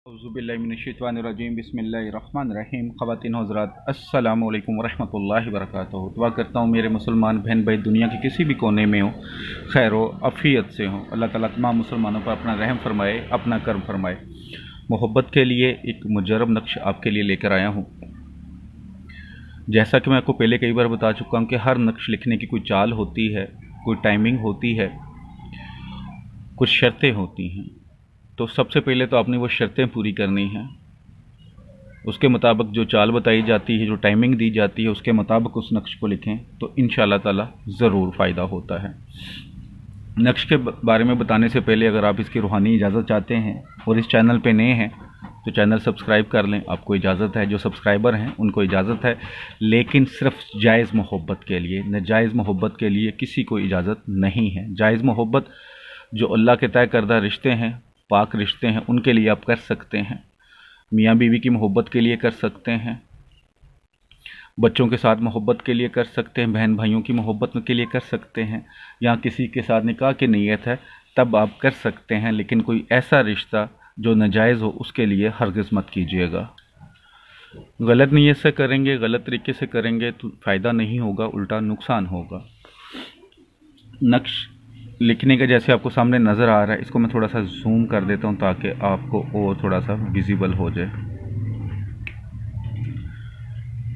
औज़ुबिल्लाहिमिनश्शैतानिर्रजीम बिस्मिल्लाहिर्रहमानिर्रहीम। ख़वातीन हज़रात, अस्सलामु अलैकुम वरहमतुल्लाहि वबरकातुहू। दुआ करता हूँ मेरे मुसलमान बहन भाई दुनिया के किसी भी कोने में हो, खैर व अफ़ियत से हो। अल्लाह ताला तमाम मुसलमानों पर अपना रहम फरमाए, अपना करम फरमाए। मोहब्बत के लिए एक मुजरब नक्श आपके लिए लेकर आया हूँ। जैसा कि मैं आपको पहले कई बार बता चुका हूँ कि हर नक्श लिखने की कोई चाल होती है, कोई टाइमिंग होती है, कुछ शर्तें होती हैं। तो सबसे पहले तो आपने वो शर्तें पूरी करनी हैं। उसके मुताबिक जो चाल बताई जाती है, जो टाइमिंग दी जाती है, उसके मुताबिक उस नक्श को लिखें तो इंशाअल्लाह ताला ज़रूर फ़ायदा होता है। नक्श के बारे में बताने से पहले अगर आप इसकी रूहानी इजाज़त चाहते हैं और इस चैनल पे नए हैं तो चैनल सब्सक्राइब कर लें, आपको इजाज़त है। जो सब्सक्राइबर हैं उनको इजाज़त है, लेकिन सिर्फ जायज़ मोहब्बत के लिए, नाजायज़ मोहब्बत के लिए किसी को इजाज़त नहीं है। जायज़ मोहब्बत जो अल्लाह के तय करदा रिश्ते हैं, पाक रिश्ते हैं, उनके लिए आप कर सकते हैं। मियाँ बीवी की मोहब्बत के लिए कर सकते हैं, बच्चों के साथ मोहब्बत के लिए कर सकते हैं, बहन भाइयों की मोहब्बत के लिए कर सकते हैं, या किसी के साथ निकाह की नीयत है तब आप कर सकते हैं। लेकिन कोई ऐसा रिश्ता जो नाजायज़ हो उसके लिए हरगिज़ मत कीजिएगा। गलत नीयत से करेंगे, गलत तरीके से करेंगे तो फ़ायदा नहीं होगा, उल्टा नुकसान होगा। नक्श लिखने का जैसे आपको सामने नज़र आ रहा है, इसको मैं थोड़ा सा जूम कर देता हूँ ताकि आपको और थोड़ा सा विजिबल हो जाए।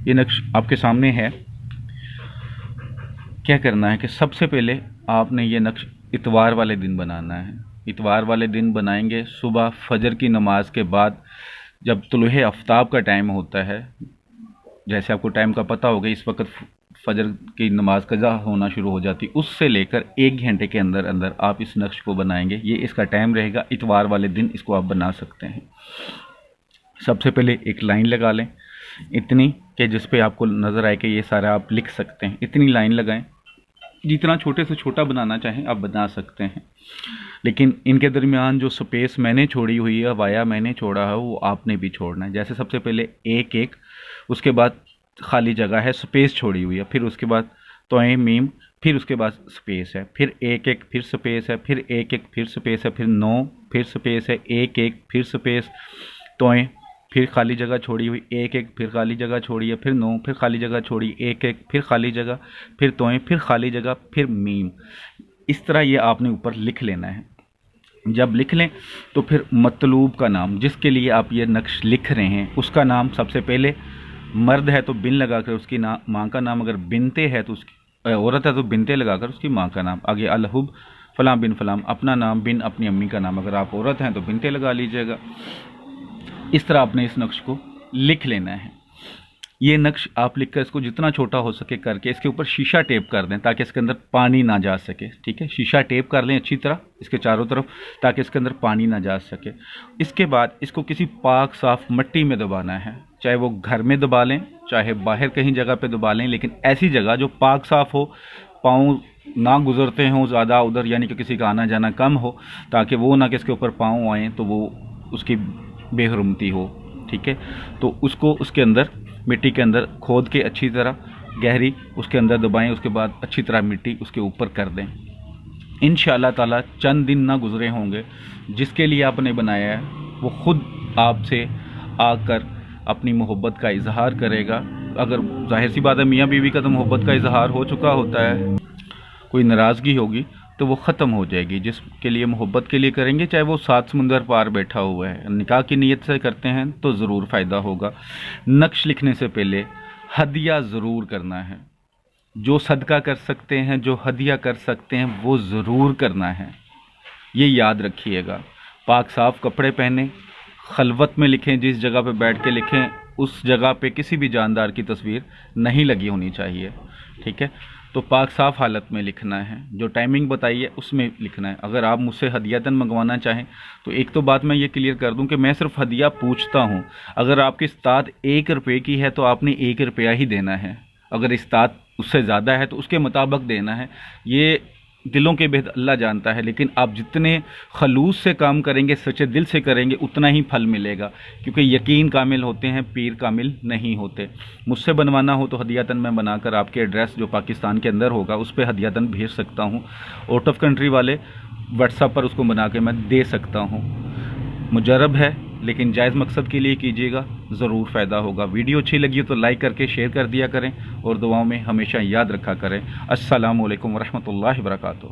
ये नक्श आपके सामने है। क्या करना है कि सबसे पहले आपने ये नक्श इतवार वाले दिन बनाना है। इतवार वाले दिन बनाएंगे सुबह फजर की नमाज के बाद, जब तुलूए आफ्ताब का टाइम होता है। जैसे आपको टाइम का पता होगा, इस वक्त फजर की नमाज कज़ा होना शुरू हो जाती, उससे लेकर 1 घंटे के अंदर अंदर आप इस नक्श को बनाएंगे। ये इसका टाइम रहेगा, इतवार वाले दिन इसको आप बना सकते हैं। सबसे पहले एक लाइन लगा लें, इतनी कि जिस पे आपको नज़र आए कि ये सारा आप लिख सकते हैं। इतनी लाइन लगाएं, जितना छोटे से छोटा बनाना चाहें आप बना सकते हैं। लेकिन इनके दरमियान जो स्पेस मैंने छोड़ी हुई है, वाया मैंने छोड़ा है, वो आपने भी छोड़ना है। जैसे सबसे पहले एक एक, उसके बाद खाली जगह है, स्पेस छोड़ी हुई है, फिर उसके बाद तोए मीम, फिर उसके बाद स्पेस है, फिर एक एक, फिर स्पेस है, फिर एक एक, फिर स्पेस है, फिर 9, फिर स्पेस है, एक एक, फिर स्पेस, तोए, फिर खाली जगह छोड़ी हुई, एक एक, फिर खाली जगह छोड़ी है, फिर 9, फिर खाली जगह छोड़ी, एक एक, फिर खाली जगह, फिर तोए, फिर खाली जगह, फिर मीम। इस तरह ये आपने ऊपर लिख लेना है। जब लिख लें तो फिर मतलूब का नाम, जिसके लिए आप ये नक्श लिख रहे हैं, उसका नाम सबसे पहले, मर्द है तो बिन लगाकर उसकी माँ का नाम, अगर बिनते है तो उसकी औरत है तो बिनते लगाकर उसकी माँ का नाम। आगे अलहुब फ़लाँ बिन फ़लाँ, अपना नाम बिन अपनी अम्मी का नाम, अगर आप औरत हैं तो बिनते लगा लीजिएगा। इस तरह आपने इस नक्श को लिख लेना है। ये नक्श आप लिखकर इसको जितना छोटा हो सके करके इसके ऊपर शीशा टेप कर दें ताकि इसके अंदर पानी ना जा सके। ठीक है, शीशा टेप कर लें अच्छी तरह इसके चारों तरफ ताकि इसके अंदर पानी ना जा सके। इसके बाद इसको किसी पाक साफ मिट्टी में दबाना है, चाहे वो घर में दबा लें चाहे बाहर कहीं जगह पे दबा लें, लेकिन ऐसी जगह जो पाक साफ हो, पाँव ना गुजरते हों ज़्यादा उधर, यानी कि किसी का आना जाना कम हो, ताकि वो ना कि इसके ऊपर पाँव आएँ तो वो उसकी बेहरमती हो। ठीक है, तो उसको उसके अंदर मिट्टी के अंदर खोद के अच्छी तरह गहरी उसके अंदर दबाएं, उसके बाद अच्छी तरह मिट्टी उसके ऊपर कर दें। इंशाअल्लाह ताला चंद दिन ना गुजरे होंगे, जिसके लिए आपने बनाया है वो खुद आपसे आकर अपनी मोहब्बत का इजहार करेगा। अगर जाहिर सी बात है मियाँ बीवी का तो मोहब्बत का इजहार हो चुका होता है, कोई नाराज़गी होगी तो वो ख़त्म हो जाएगी। जिसके लिए मोहब्बत के लिए करेंगे, चाहे वो 7 समुंदर पार बैठा हुआ है, निकाह की नीयत से करते हैं तो ज़रूर फ़ायदा होगा। नक्श लिखने से पहले हदिया ज़रूर करना है। जो सदका कर सकते हैं, जो हदिया कर सकते हैं, वो ज़रूर करना है। ये याद रखिएगा। पाक साफ़ कपड़े पहने, खलवत में लिखें, जिस जगह पे बैठ के लिखें उस जगह पे किसी भी जानदार की तस्वीर नहीं लगी होनी चाहिए। ठीक है, तो पाक साफ़ हालत में लिखना है। जो टाइमिंग बताई है उसमें लिखना है। अगर आप मुझसे हदियतन मंगवाना चाहें तो एक तो बात मैं ये क्लियर कर दूं कि मैं सिर्फ हदिया पूछता हूं। अगर आपकी इस्तात 1 रुपये की है तो आपने 1 रुपया ही देना है। अगर इस्तात उससे ज़्यादा है तो उसके मुताबिक देना है। ये दिलों के भेद अल्लाह जानता है, लेकिन आप जितने खलूस से काम करेंगे, सच्चे दिल से करेंगे, उतना ही फल मिलेगा। क्योंकि यकीन कामिल होते हैं, पीर कामिल नहीं होते। मुझसे बनवाना हो तो हदियतन मैं बनाकर आपके एड्रेस जो पाकिस्तान के अंदर होगा उस पर हदियतन भेज सकता हूँ। आउट ऑफ कंट्री वाले व्हाट्सएप पर उसको बना के मैं दे सकता हूँ। मुजरब है, لیکن جائز مقصد کے لیے کیجیے گا، ضرور فائدہ ہوگا۔ ویڈیو اچھی لگی ہو تو لائک کر کے شیئر کر دیا کریں، اور دعاؤں میں ہمیشہ یاد رکھا کریں۔ السلام علیکم ورحمۃ اللہ وبرکاتہ۔